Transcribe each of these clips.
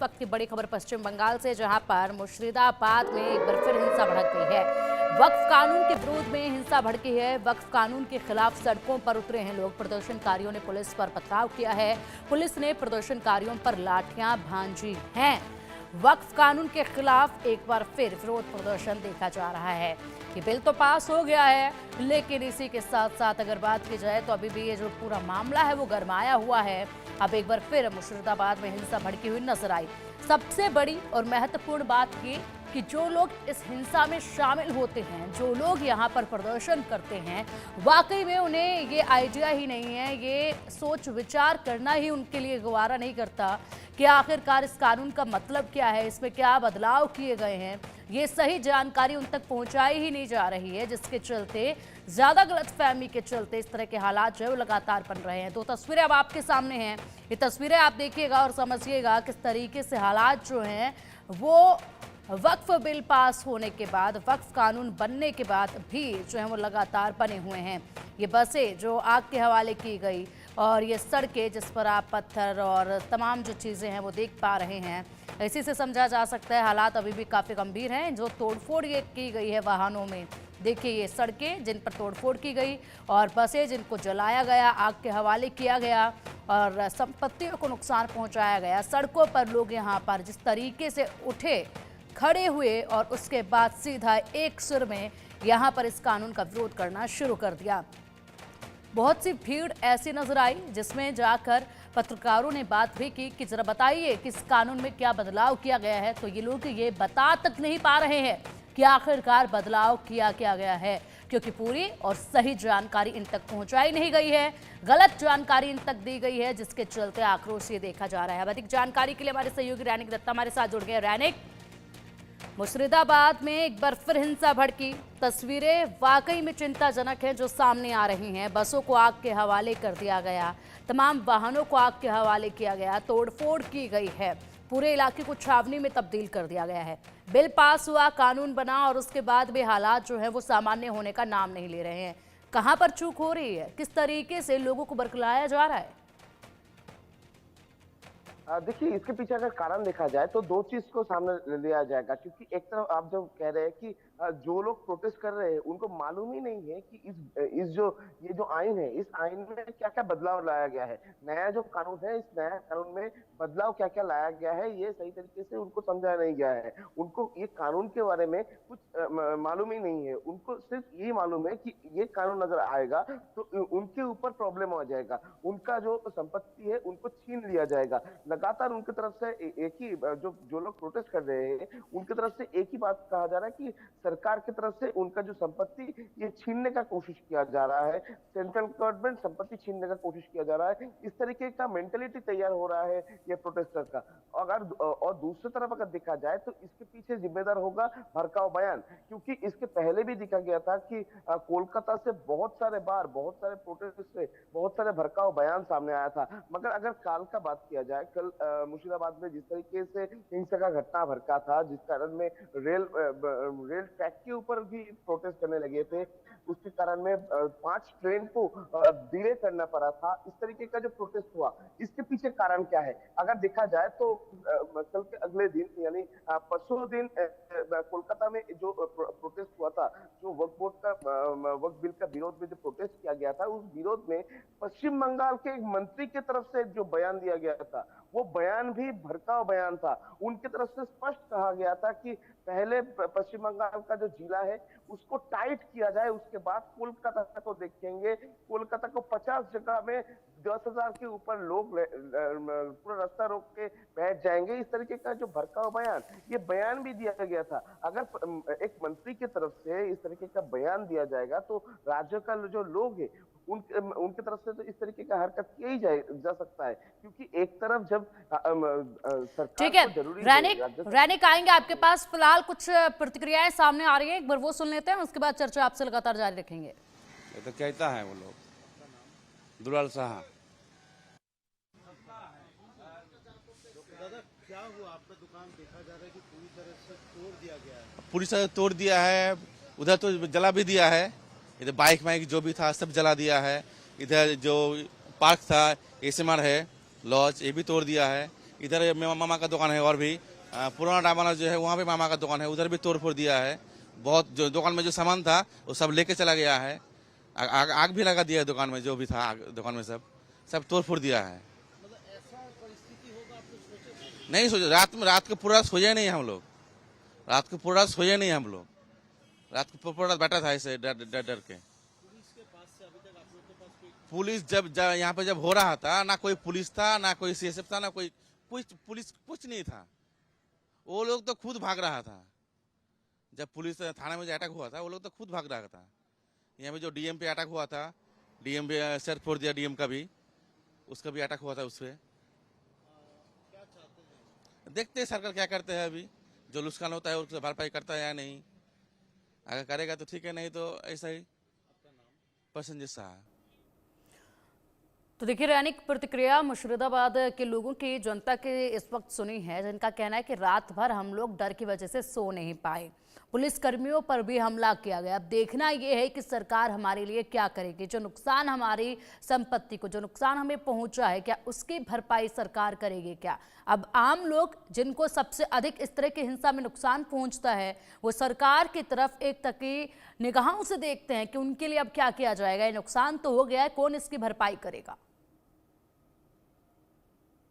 वक्त की बड़ी खबर पश्चिम बंगाल से, जहां पर मुर्शिदाबाद में एक बार फिर हिंसा भड़क गई है। वक्फ कानून के विरोध में हिंसा भड़की है। वक्फ कानून के खिलाफ सड़कों पर उतरे हैं लोग। प्रदर्शनकारियों ने पुलिस पर पथराव किया है। पुलिस ने प्रदर्शनकारियों पर लाठियां भांजी हैं। वक्फ कानून के खिलाफ एक बार फिर विरोध प्रदर्शन देखा जा रहा है। ये बिल तो पास हो गया है, लेकिन इसी के साथ साथ अगर बात की जाए तो अभी भी ये जो पूरा मामला है वो गरमाया हुआ है। अब एक बार फिर मुर्शिदाबाद में हिंसा भड़की हुई नजर आई। सबसे बड़ी और महत्वपूर्ण बात ये कि जो लोग इस हिंसा में शामिल होते हैं, जो लोग यहाँ पर प्रदर्शन करते हैं, वाकई में उन्हें ये आइडिया ही नहीं है, ये सोच विचार करना ही उनके लिए गवारा नहीं करता कि आखिरकार इस कानून का मतलब क्या है, इसमें क्या बदलाव किए गए हैं। ये सही जानकारी उन तक पहुंचाई ही नहीं जा रही है, जिसके चलते ज्यादा गलतफहमी के चलते इस तरह के हालात जो है वो लगातार बन रहे हैं। तो तस्वीरें अब आपके सामने हैं, ये तस्वीरें आप देखिएगा और समझिएगा किस तरीके से हालात जो हैं वो वक्फ बिल पास होने के बाद, वक्फ कानून बनने के बाद भी जो है वो लगातार बने हुए हैं। ये बसें जो आग के हवाले की गई और ये सड़कें जिस पर आप पत्थर और तमाम जो चीज़ें हैं वो देख पा रहे हैं, इसी से समझा जा सकता है हालात अभी भी काफ़ी गंभीर हैं। जो तोड़फोड़ ये की गई है वाहनों में, देखिए ये सड़कें जिन पर तोड़फोड़ की गई और बसें जिनको जलाया गया, आग के हवाले किया गया और संपत्तियों को नुकसान पहुंचाया गया। सड़कों पर लोग यहाँ पर जिस तरीके से उठे, खड़े हुए और उसके बाद सीधा एक सुर में यहाँ पर इस कानून का विरोध करना शुरू कर दिया। बहुत सी भीड़ ऐसी नजर आई जिसमें जाकर पत्रकारों ने बात भी की कि जरा बताइए कि इस कानून में क्या बदलाव किया गया है। तो ये लोग ये बता तक नहीं पा रहे हैं कि आखिरकार बदलाव किया क्या गया है, क्योंकि पूरी और सही जानकारी इन तक पहुंचाई नहीं गई है, गलत जानकारी इन तक दी गई है, जिसके चलते आक्रोश ये देखा जा रहा है। अधिक जानकारी के लिए हमारे सहयोगी रैनिक दत्ता हमारे साथ जुड़ गए। रैनिक, मुर्शिदाबाद में एक बार फिर हिंसा भड़की। तस्वीरें वाकई में चिंताजनक हैं जो सामने आ रही हैं। बसों को आग के हवाले कर दिया गया, तमाम वाहनों को आग के हवाले किया गया, तोड़फोड़ की गई है, पूरे इलाके को छावनी में तब्दील कर दिया गया है। बिल पास हुआ, कानून बना और उसके बाद भी हालात जो है वो सामान्य होने का नाम नहीं ले रहे हैं। कहां पर चूक हो रही है, किस तरीके से लोगों को बरगलाया जा रहा है? देखिए, इसके पीछे अगर कारण देखा जाए तो दो चीज को सामने लिया जाएगा, क्योंकि एक तरफ आप जो कह रहे हैं कि जो लोग प्रोटेस्ट कर रहे हैं उनको मालूम ही नहीं है कि इस जो ये जो आइन है, इस आइन में क्या क्या बदलाव लाया गया है। नया जो कानून है, इस नया कानून में बदलाव क्या क्या लाया गया है, ये सही तरीके से उनको समझाया नहीं गया है। उनको ये कानून के बारे में कुछ मालूम ही नहीं है। उनको सिर्फ ये मालूम है कि ये कानून अगर आएगा तो उनके ऊपर प्रॉब्लम आ जाएगा, उनका जो संपत्ति है उनको छीन लिया जाएगा। लगातार उनकी तरफ से एक ही जो लोग प्रोटेस्ट कर रहे हैं उनकी तरफ से एक ही बात कहा जा रहा है कि सरकार की तरफ से उनका जो संपत्ति ये छीनने का कोशिश किया जा रहा है, सेंट्रल गवर्नमेंट संपत्ति छीनने का कोशिश किया जा रहा है। इस तरीके का मेंटेलिटी तैयार हो रहा है ये प्रोटेस्टर का। और दूसरी तरफ अगर देखा जाए तो इसके पीछे जिम्मेदार होगा भड़काऊ बयान, क्योंकि इसके पहले भी देखा गया था कि कोलकाता से बहुत सारे प्रोटेस्ट से बहुत सारे भड़काऊ बयान सामने आया था। मगर अगर काल का बात किया जाए, कल मुर्शिदाबाद में जिस तरीके से हिंसा का घटना भड़का था, जिस कारण में रेल ट्रैक के ऊपर भी प्रोटेस्ट करने लगे थे, उसके कारण में 5 ट्रेन को डिले करना पड़ा था। इस तरीके का जो प्रोटेस्ट हुआ, इसके पीछे कारण क्या है अगर देखा जाए तो कल के अगले दिन यानी परसों दिन कोलकाता में जो प्रोटेस्ट हुआ था, जो वक्फ बिल का विरोध में जो प्रोटेस्ट किया गया था, उस विरोध में पश्चिम बंगाल के एक मंत्री की तरफ से जो बयान दिया गया था, वो बयान भी भड़काऊ बयान था। उनकी तरफ से स्पष्ट कहा गया था कि पहले पश्चिम बंगाल का जो जिला है उसको टाइट किया जाए, उसके बाद कोलकाता को देखेंगे। कोलकाता को 50 जगह में 10,000 के ऊपर लोग पूरा रास्ता रोक के बैठ जाएंगे। इस तरीके का जो भड़काऊ बयान, ये बयान भी दिया गया था। अगर एक मंत्री की तरफ से इस तरीके का बयान दिया जाएगा तो राज्य का जो लोग है उनकी तरफ से तो इस तरीके का हरकत किया ही जा सकता है, क्योंकि एक तरफ जब सरकार ठीक है, को जरूरी रैनिक आएंगे आपके पास। फिलहाल कुछ प्रतिक्रियाएं सामने आ रही है, एक बार वो सुन लेते हैं, उसके बाद चर्चा आपसे लगातार जारी रखेंगे। ये तो कहता है वो लोग दुलाल साहा। क्या हुआ आपका दुकान? देखा जा रहा है कि पूरी तरह से तोड़ दिया गया है। पूरी तरह तोड़ दिया है, उधर तो जला भी दिया है, इधर बाइक वाइक जो भी था सब जला दिया है। इधर जो पार्क था एसएमआर है लॉज, ये भी तोड़ दिया है। इधर मेरा मामा का दुकान है, और भी पुराना डायमंड जो है वहाँ पे मामा का दुकान है, उधर भी तोड़ फोड़ दिया है। बहुत जो दुकान में जो सामान था वो सब लेके चला गया है। आग भी लगा दिया है दुकान में, जो भी था दुकान में सब तोड़ फोड़ दिया है। मतलब ऐसा परिस्थिति होगा आप तो सोचे थे? नहीं सोचे, रात को पूरा सोए नहीं हम लोग, रात को पूरा सोए नहीं हम लोग, रात को पूरा बैठा था ऐसे डर के। पुलिस के पास से अभी तक आप लोग के पास कोई पुलिस जब यहाँ पे जब हो रहा था, ना कोई पुलिस था, ना कोई सीएसएफ था, ना कोई पुलिस कुछ नहीं था। वो लोग तो खुद भाग रहा था। जब पुलिस थाने में जो अटैक हुआ था, वो लोग तो खुद भाग रहा था। यहाँ पे जो डीएम पे अटैक हुआ था, डीएम पे सर फोड़ दिया, डीएम का भी, उसका भी अटैक हुआ था उस पर। क्या चाहते हैं? देखते हैं सरकार क्या करते हैं। अभी जो नुकसान होता है उससे भरपाई करता है या नहीं, अगर करेगा तो ठीक है, नहीं तो ऐसा ही। आपका नाम? प्रसन्नजीत शाह। तो देखिए, दैनिक प्रतिक्रिया मुर्शिदाबाद के लोगों की, जनता के इस वक्त सुनी है, जिनका कहना है कि रात भर हम लोग डर की वजह से सो नहीं पाए, पुलिस कर्मियों पर भी हमला किया गया। अब देखना यह है कि सरकार हमारे लिए क्या करेगी। जो नुकसान हमारी संपत्ति को, जो नुकसान हमें पहुंचा है, क्या उसकी भरपाई सरकार करेगी क्या? अब आम लोग जिनको सबसे अधिक इस तरह की हिंसा में नुकसान पहुंचता है, वो सरकार की तरफ एक तकी निगाहों से देखते हैं कि उनके लिए अब क्या किया जाएगा। ये नुकसान तो हो गया है, कौन इसकी भरपाई करेगा?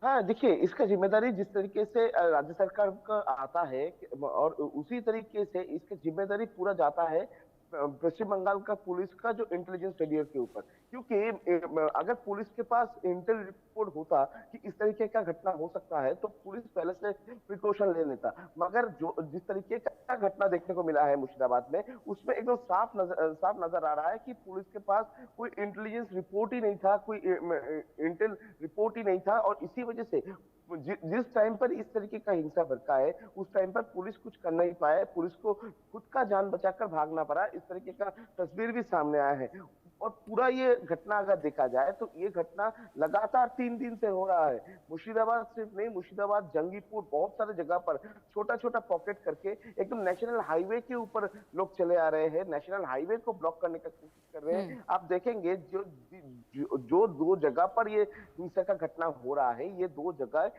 हाँ, देखिए, इसका जिम्मेदारी जिस तरीके से राज्य सरकार का आता है और उसी तरीके से इसकी जिम्मेदारी पूरा जाता है पश्चिम बंगाल का पुलिस का जो इंटेलिजेंस फेलियर के ऊपर। क्योंकि अगर पुलिस के पास इंटेल रिपोर्ट होता कि इस तरीके का घटना हो सकता है, तो पुलिस पहले से प्रिकॉशन ले लेता। मगर जो जिस तरीके का घटना देखने को मिला है मुर्शिदाबाद में, उसमें एकदम साफ नजर आ रहा है कि पुलिस के पास कोई इंटेलिजेंस रिपोर्ट ही नहीं था, कोई इंटेल रिपोर्ट ही नहीं था। और इसी वजह से जिस टाइम पर इस तरीके का हिंसा भड़का है, उस टाइम पर पुलिस कुछ कर नहीं पाए, पुलिस को खुद का जान बचाकर भागना पड़ा। इस तरीके का तस्वीर भी सामने आया है। और पूरा ये घटना अगर देखा जाए तो ये घटना लगातार 3 दिन से हो रहा है। मुर्शिदाबाद सिर्फ नहीं, मुर्शिदाबाद, जंगीपुर, बहुत सारे जगह पर छोटा छोटा पॉकेट करके एकदम नेशनल हाईवे के ऊपर लोग चले आ रहे हैं, नेशनल हाईवे को ब्लॉक करने का कोशिश कर रहे हैं। आप देखेंगे जो दो जगह पर ये हिंसा का घटना हो रहा है, ये दो जगह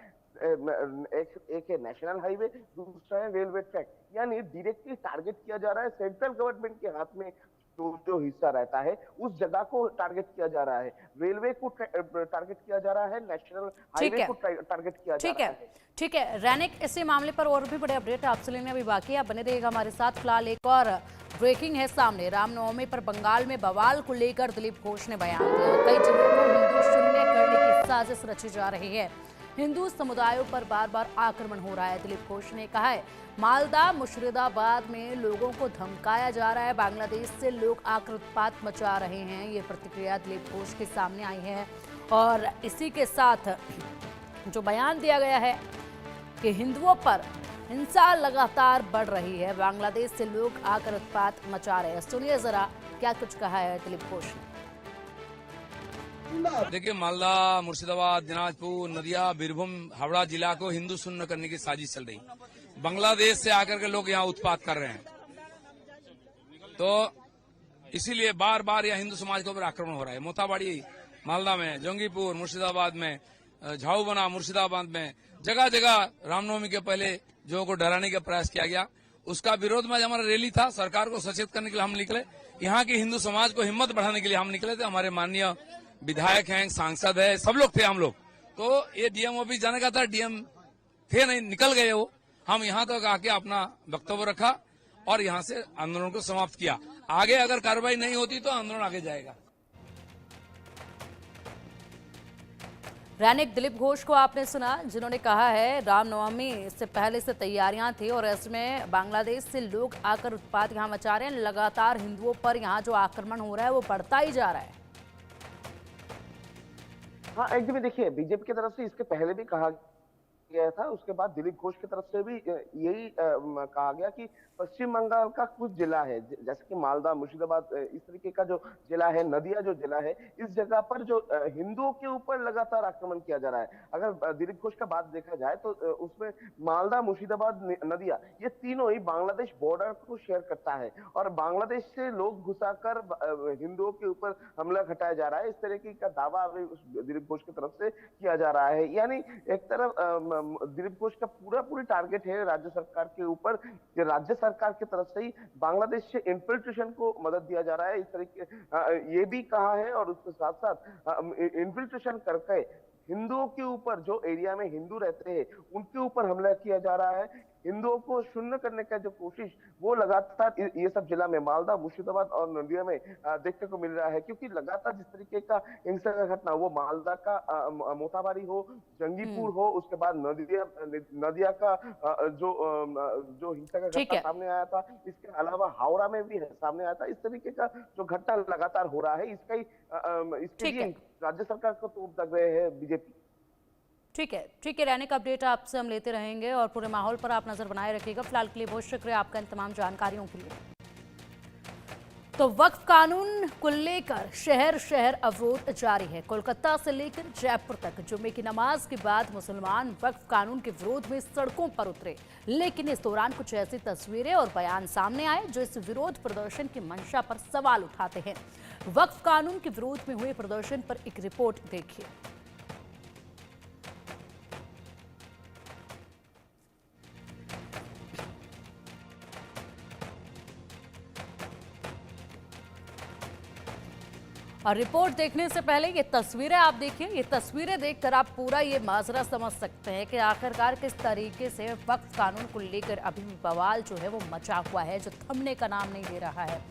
एक है नेशनल हाईवे, दूसरा है रेलवे ट्रैक। यानी डायरेक्टली टारगेट किया जा रहा है सेंट्रल गवर्नमेंट के हाथ में जो हिस्सा रहता है, उस जगह को टारगेट किया जा रहा है, रेलवे को टारगेट किया जा रहा है, नेशनल हाईवे को टारगेट किया जा रहा है। ठीक है रैनिक, इसी मामले पर और भी बड़े अपडेट आपसे लेने अभी बाकी है, आप बने रहिएगा हमारे साथ। फिलहाल एक और ब्रेकिंग है सामने। रामनवमी पर बंगाल में बवाल को लेकर दिलीप घोष ने बयान दिया। कई जगहों को हिंदू शून्य करने की साजिश रची जा रही है, हिंदू समुदायों पर बार बार आक्रमण हो रहा है। दिलीप घोष ने कहा है, मालदा मुर्शिदाबाद में लोगों को धमकाया जा रहा है, बांग्लादेश से लोग आकर उत्पात मचा रहे हैं। ये प्रतिक्रिया दिलीप घोष के सामने आई है और इसी के साथ जो बयान दिया गया है कि हिंदुओं पर हिंसा लगातार बढ़ रही है, बांग्लादेश से लोग आकर उत्पात मचा रहे हैं। सुनिए जरा क्या कुछ कहा है दिलीप घोष ने। देखिए, मालदा, मुर्शिदाबाद, दिनाजपुर, नदिया, बीरभूम, हावड़ा जिला को हिंदू शून्य करने की साजिश चल रही। बांग्लादेश से आकर के लोग यहाँ उत्पात कर रहे हैं, तो इसीलिए बार बार यहाँ हिंदू समाज के ऊपर आक्रमण हो रहा है। मोताबाड़ी मालदा में, जंगीपुर मुर्शिदाबाद में, झाऊबना मुर्शिदाबाद में, जगह जगह रामनवमी के पहले जो को डराने का प्रयास किया गया। उसका विरोध में हमारा रैली था, सरकार को सचेत करने के लिए हम निकले, यहाँ के हिंदू समाज को हिम्मत बढ़ाने के लिए हम निकले थे। हमारे माननीय विधायक हैं, सांसद है, सब लोग थे हम लोग। तो ये डीएम ऑफिस जाने का था, डीएम थे नहीं, निकल गए वो। हम यहाँ तक आके अपना वक्तव्य रखा और यहाँ से आंदोलन को समाप्त किया। आगे अगर कार्रवाई नहीं होती तो आंदोलन आगे जाएगा। रैनिक, दिलीप घोष को आपने सुना, जिन्होंने कहा है रामनवमी से पहले से तैयारियां थी और इसमें बांग्लादेश से लोग आकर उत्पात यहाँ मचा रहे हैं। लगातार हिंदुओं पर यहाँ जो आक्रमण हो रहा है वो बढ़ता ही जा रहा है। हाँ, एकदम। देखिए, बीजेपी की तरफ से इसके पहले भी कहा गया था, उसके बाद दिलीप घोष की तरफ से भी यही कहा गया कि पश्चिम बंगाल का कुछ जिला है, जैसे कि मालदा, मुर्शिदाबाद, इस तरीके का जो जिला है, नदिया जो जिला है, इस जगह पर जो हिंदुओं के ऊपर लगातार आक्रमण किया जा रहा है। अगर दिलीप घोष का बात देखा जाए तो उसमें मालदा, मुर्शिदाबाद, नदिया, ये तीनों ही बांग्लादेश बॉर्डर को शेयर करता है और बांग्लादेश से लोग घुसाकर हिंदुओं के ऊपर हमला घटाया जा रहा है। इस तरीके का दावा अभी दिलीप घोष की तरफ से किया जा रहा है। यानी एक तरफ दिलीप घोष का पूरी टारगेट है राज्य सरकार के ऊपर कि राज्य सरकार की तरफ से ही बांग्लादेश से इन्फिल्ट्रेशन को मदद दिया जा रहा है। इस तरीके ये भी कहा है और उसके साथ साथ इन्फिल्ट्रेशन करके हिंदुओं के ऊपर, जो एरिया में हिंदू रहते हैं उनके ऊपर हमला किया जा रहा है। हिंदुओं को शून्य करने का जो कोशिश वो लगातार ये सब जिला में, मालदा, मुर्शिदाबाद और नदिया में देखने को मिल रहा है, क्योंकि लगातार जिस तरीके का हिंसा का घटना, वो मालदा का मोथाबारी हो, जंगीपुर हो, उसके बाद नदिया का जो हिंसा का घटना सामने आया था, इसके अलावा हावड़ा में भी सामने आया था। इस तरीके का जो घटना लगातार हो रहा है, इसके लिए राज्य सरकार को तोप लग रहे हैं बीजेपी। ठीक है, दैनिक अपडेट आपसे हम लेते रहेंगे और पूरे माहौल पर आप नजर बनाए रखिएगा। फिलहाल के लिए बहुत शुक्रिया आपका इन तमाम जानकारियों के लिए। तो वक्फ कानून को लेकर शहर शहर अवरोध जारी है। कोलकाता से लेकर जयपुर तक जुम्मे की नमाज के बाद मुसलमान वक्फ कानून के विरोध में सड़कों पर उतरे, लेकिन इस दौरान कुछ ऐसी तस्वीरें और बयान सामने आए जो इस विरोध प्रदर्शन की मंशा पर सवाल उठाते हैं। वक्फ कानून के विरोध में हुए प्रदर्शन पर एक रिपोर्ट देखिए। और रिपोर्ट देखने से पहले ये तस्वीरें आप देखिए। ये तस्वीरें देखकर आप पूरा ये माजरा समझ सकते हैं कि आखिरकार किस तरीके से वक्फ कानून को लेकर अभी भी बवाल जो है वो मचा हुआ है, जो थमने का नाम नहीं ले रहा है।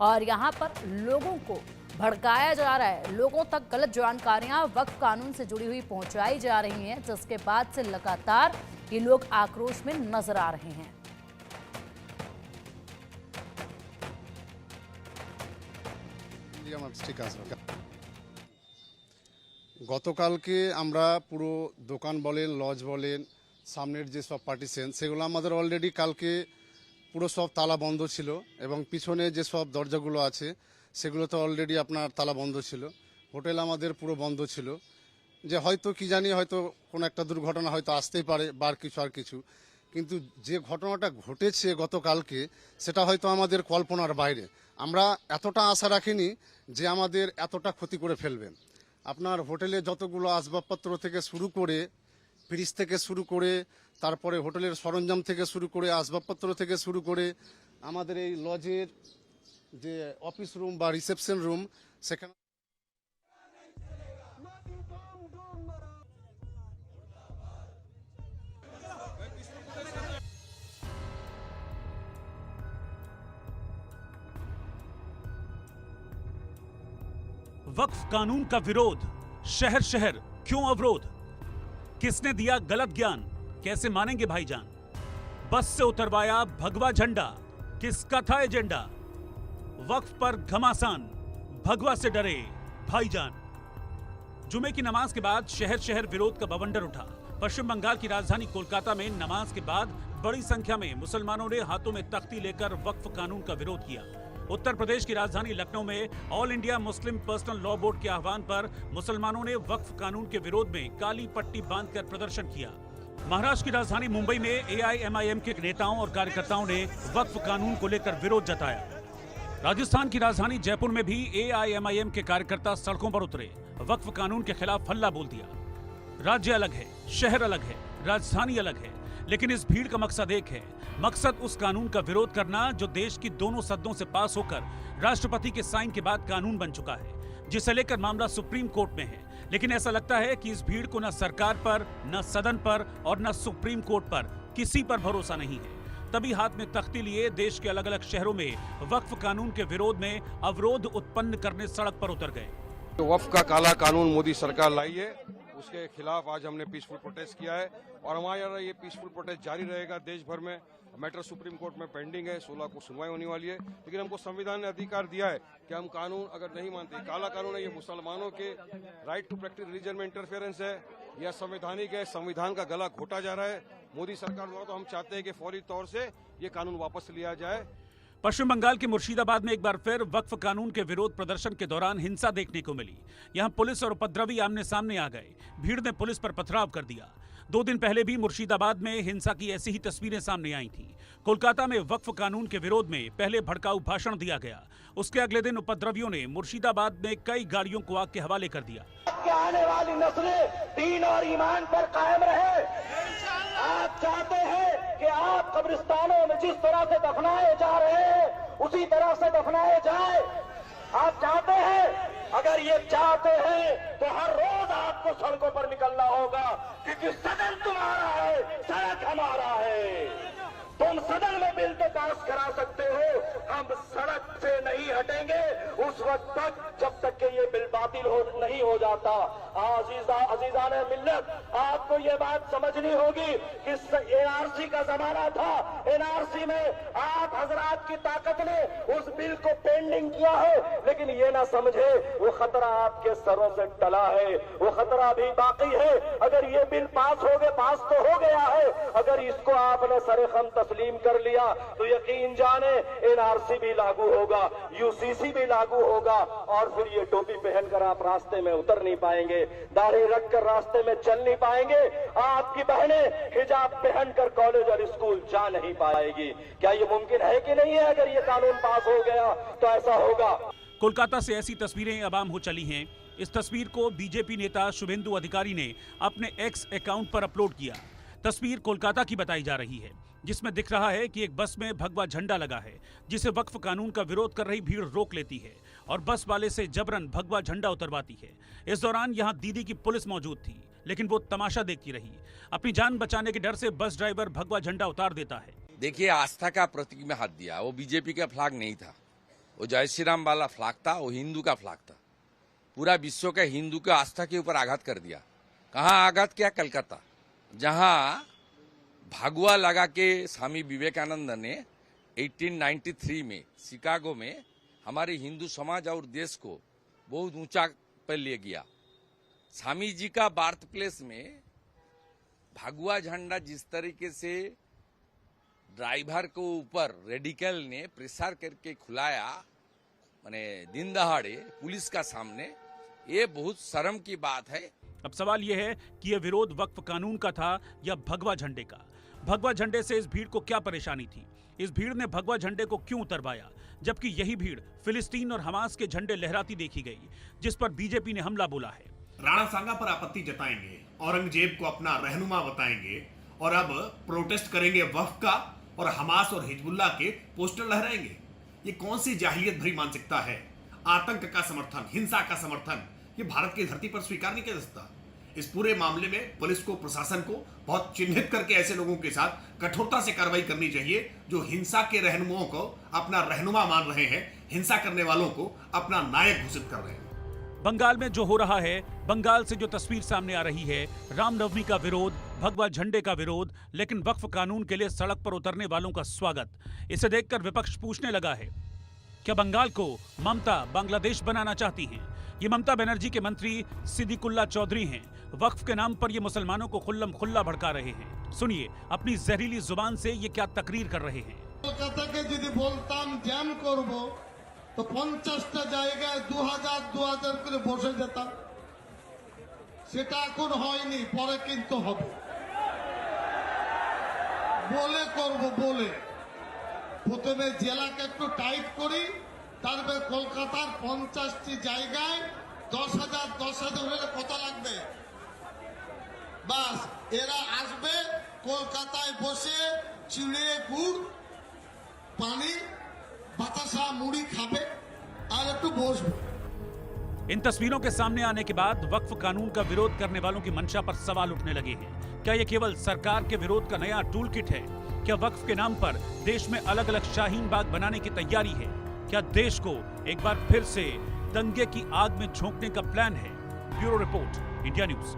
और यहाँ पर लोगों को भड़काया जा रहा है, लोगों तक गलत जानकारियां वक्फ कानून से जुड़ी हुई पहुंचाई जा रही हैं, जिसके बाद से लगातार ये लोग आक्रोश में नजर आ रहे हैं। ঠিক আছে। গতকালকে আমরা পুরো দোকান বলেন, লজ বলেন, সামনের যে সব পার্টিশন, সেগুলো আমাদের অলরেডি কালকে পুরো সব তালা বন্ধ ছিল এবং পিছনে যে সব দরজাগুলো আছে সেগুলো তো অলরেডি আপনার তালা বন্ধ ছিল। হোটেল আমাদের পুরো বন্ধ ছিল, যে হয়তো কি জানি হয়তো কোনো একটা দুর্ঘটনা হয়তো আসতেই পারে বা কিছু আর কিছু, কিন্তু যে ঘটনাটা ঘটেছে গতকালকে সেটা হয়তো আমাদের কল্পনার বাইরে। আমরা এতটা আশা রাখিনি যে আমাদের এতটা ক্ষতি করে ফেলবেন। আপনার হোটেলে যতগুলো আসবাবপত্র থেকে শুরু করে, ফ্রিজ থেকে শুরু করে, তারপরে হোটেলের সরঞ্জাম থেকে শুরু করে, আসবাবপত্র থেকে শুরু করে, আমাদের এই লজের যে অফিস রুম বা রিসেপশন রুম, সেখানে वक्फ कानून का विरोध, शहर शहर क्यों अवरोध? किसने दिया गलत ज्ञान, कैसे मानेंगे भाईजान? बस से उतरवाया भगवा झंडा, किसका था एजेंडा? वक्फ पर घमासान, भगवा से डरे भाईजान। जुमे की नमाज के बाद शहर शहर विरोध का बवंडर उठा। पश्चिम बंगाल की राजधानी कोलकाता में नमाज के बाद बड़ी संख्या में मुसलमानों ने हाथों में तख्ती लेकर वक्फ कानून का विरोध किया। उत्तर प्रदेश की राजधानी लखनऊ में all India Muslim personal law board के आह्वान पर मुसलमानों ने वक्फ कानून के विरोध में काली पट्टी बांधकर प्रदर्शन किया। महाराष्ट्र की राजधानी मुंबई में AIMIM के नेताओं और कार्यकर्ताओं ने वक्फ कानून को लेकर विरोध जताया। राजस्थान की राजधानी जयपुर में भी AIMIM के कार्यकर्ता सड़कों पर उतरे, वक्फ कानून के खिलाफ हल्ला बोल दिया। राज्य अलग है, शहर अलग है, राजधानी अलग है, लेकिन इस भीड़ का मकसद एक है। मकसद उस कानून का विरोध करना जो देश की दोनों सदनों से पास होकर राष्ट्रपति के साइन के बाद कानून बन चुका है, जिसे लेकर मामला सुप्रीम कोर्ट में है। लेकिन ऐसा लगता है कि इस भीड़ को न सरकार पर, न सदन पर और न सुप्रीम कोर्ट पर किसी पर भरोसा नहीं है। तभी हाथ में तख्ती लिए देश के अलग अलग शहरों में वक्फ कानून के विरोध में अवरोध उत्पन्न करने सड़क पर उतर गए। तो वक्फ का काला कानून मोदी सरकार लाई है, उसके खिलाफ आज हमने पीसफुल प्रोटेस्ट किया है और हमारा ये पीसफुल प्रोटेस्ट जारी रहेगा देश भर में। मैटर सुप्रीम कोर्ट में पेंडिंग है, 16 को सुनवाई होने वाली है, लेकिन हमको संविधान ने अधिकार दिया है कि हम कानून अगर नहीं मानते, काला कानून है, ये मुसलमानों के राइट टू प्रैक्टिस रिलीजन में इंटरफेरेंस है, यह संवैधानिक है, संविधान का गला घोटा जा रहा है मोदी सरकार द्वारा। तो हम चाहते हैं कि फौरी तौर से ये कानून वापस लिया जाए। पश्चिम बंगाल के मुर्शिदाबाद में एक बार फिर वक्फ कानून के विरोध प्रदर्शन के दौरान हिंसा देखने को मिली। यहां पुलिस और उपद्रवी आमने सामने आ गए, भीड़ ने पुलिस पर पथराव कर दिया। 2 दिन पहले भी मुर्शिदाबाद में हिंसा की ऐसी ही तस्वीरें सामने आई थीं। कोलकाता में वक्फ कानून के विरोध में पहले भड़काऊ भाषण दिया गया, उसके अगले दिन उपद्रवियों ने मुर्शिदाबाद में कई गाड़ियों को आग के हवाले कर दिया। आने वाली नस्लें दीन और ईमान पर कायम रहे। आप चाहते हैं कि आप कब्रिस्तानों में जिस तरह से दफनाए जा रहे हैं उसी तरह से दफनाए जाए। आप चाहते हैं, अगर ये चाहते हैं तो हर रोज आपको सड़कों पर निकलना होगा, क्योंकि सदन तुम्हारा है, सड़क हमारा है। तुम सदन में बिल तो पास करा सकते हो, हम सड़क से नहीं हटेंगे उस वक्त तक जब तक कि ये बिल बातिल नहीं हो जाता। अजीजाने मिल्लत, आपको ये बात समझनी होगी कि एनआरसी का जमाना था। एनआरसी में आप हजरात की ताकत ने उस बिल को पेंडिंग किया है, लेकिन ये ना समझे वो खतरा आपके सरों से टला है, वो खतरा भी बाकी है। अगर ये बिल पास तो हो गया है, अगर इसको आपने सरेखम तस्लीम कर लिया तो यकीन जाने एनआरसी भी लागू होगा, यूसीसी भी लागू होगा, और फिर ये टोपी पहनकर आप रास्ते में उतर नहीं पाएंगे, दाढ़ी रखकर रास्ते में चल नहीं पाएंगे, आपकी बहनें हिजाब पहनकर कॉलेज और स्कूल जा नहीं पाएगी। क्या ये मुमकिन है कि नहीं है? अगर ये कानून पास हो गया तो ऐसा होगा। कोलकाता से ऐसी तस्वीरें अवाम हो चली हैं। इस तस्वीर को बीजेपी नेता शुभेंदु अधिकारी ने अपने एक्स अकाउंट पर अपलोड किया। तस्वीर कोलकाता की बताई जा रही है, जिसमें दिख रहा है कि एक बस में भगवा झंडा लगा है, जिसे वक्फ कानून का विरोध कर रही भीड़ रोक लेती है और बस वाले से जबरन भगवा झंडा उतरवाती है। इस दौरान यहां दीदी की पुलिस मौजूद थी, लेकिन वो तमाशा देखती रही। अपनी जान बचाने के डर से बस ड्राइवर भगवा झंडा उतार देता है। देखिए, आस्था का प्रतीक में हाथ दिया, वो बीजेपी का फ्लैग नहीं था, वो जय श्री राम वाला फ्लैग था, वो हिंदू का फ्लैग था। पूरा विश्व के हिंदू के आस्था के ऊपर आघात कर दिया। कहाँ आघात किया? कलकत्ता, जहाँ भगवा लगा के स्वामी विवेकानंद ने 1893 में शिकागो में हमारे हिंदू समाज और देश को बहुत ऊंचा पर ले गया। स्वामी जी का बर्थ प्लेस में भगवा झंडा जिस तरीके से ड्राइवर को ऊपर रेडिकल ने प्रेशर करके खुलाया, माने दिन दहाड़े पुलिस का सामने, ये बहुत शर्म की बात है। अब सवाल यह है कि यह विरोध वक्फ कानून का था या भगवा झंडे का। भगवा झंडे से इस भीड़ को क्या परेशानी थी? इस भीड़ ने भगवा झंडे को क्यों उतरवाया, जबकि यही भीड़ फिलिस्तीन और हमास के झंडे लहराती देखी गई, जिस पर बीजेपी ने हमला बोला है। राणा सांगा पर आपत्ति जताएंगे, औरंगजेब को अपना रहनुमा बताएंगे, और अब प्रोटेस्ट करेंगे वक्फ का, और हमास और हिजबुल्लाह के पोस्टर लहराएंगे। ये कौन सी जाहिलियत भरी मानसिकता है? आतंक का समर्थन, हिंसा का समर्थन, ये भारत की धरती पर स्वीकार नहीं किया जा सकता। इस पूरे मामले में पुलिस को, प्रशासन को बहुत चिन्हित करके ऐसे लोगों के साथ कठोरता से कार्रवाई करनी चाहिए जो हिंसा के रहनुमाओं को अपना रहनुमा मान रहे हैं, हिंसा करने वालों को अपना नायक घोषित कर रहे हैं। बंगाल में जो हो रहा है, बंगाल से जो तस्वीर सामने आ रही है, रामनवमी का विरोध, भगवा झंडे का विरोध, लेकिन वक्फ कानून के लिए सड़क पर उतरने वालों का स्वागत, इसे देखकर विपक्ष पूछने लगा है, क्या बंगाल को ममता बांग्लादेश बनाना चाहती हैं? ये ममता बनर्जी के मंत्री सिद्दीकुल्ला चौधरी हैं। वक्फ के नाम पर ये मुसलमानों को खुल्लम खुल्ला भड़का रहे हैं। सुनिए अपनी जहरीली जुबान से ये क्या तकरीर कर रहे हैं। कोलकाता के यदि बोलताम जैम करबो तो 50টা জায়গায় 2000 করে বসে যেতাম, সেটা এখন হয়নি, পরে কিন্তু হবে। বলে করব, বলে প্রথমে জেলাকে একটু টাইট করি, তারপরে কলকাতার 50টি জায়গায় 10,000 হলে কত লাগবে? বাস এরা আসবে কলকাতায় বসে চিড়ে গুড় পানি बतासा मुड़ी खाबे और एक बसबे। इन तस्वीरों के सामने आने के बाद वक्फ कानून का विरोध करने वालों की मंशा पर सवाल उठने लगे हैं। क्या यह केवल सरकार के विरोध का नया टूल किट है? क्या वक्फ के नाम पर देश में अलग अलग शाहीन बाग बनाने की तैयारी है? क्या देश को एक बार फिर से दंगे की आग में झोंकने का प्लान है? Bureau report, India news.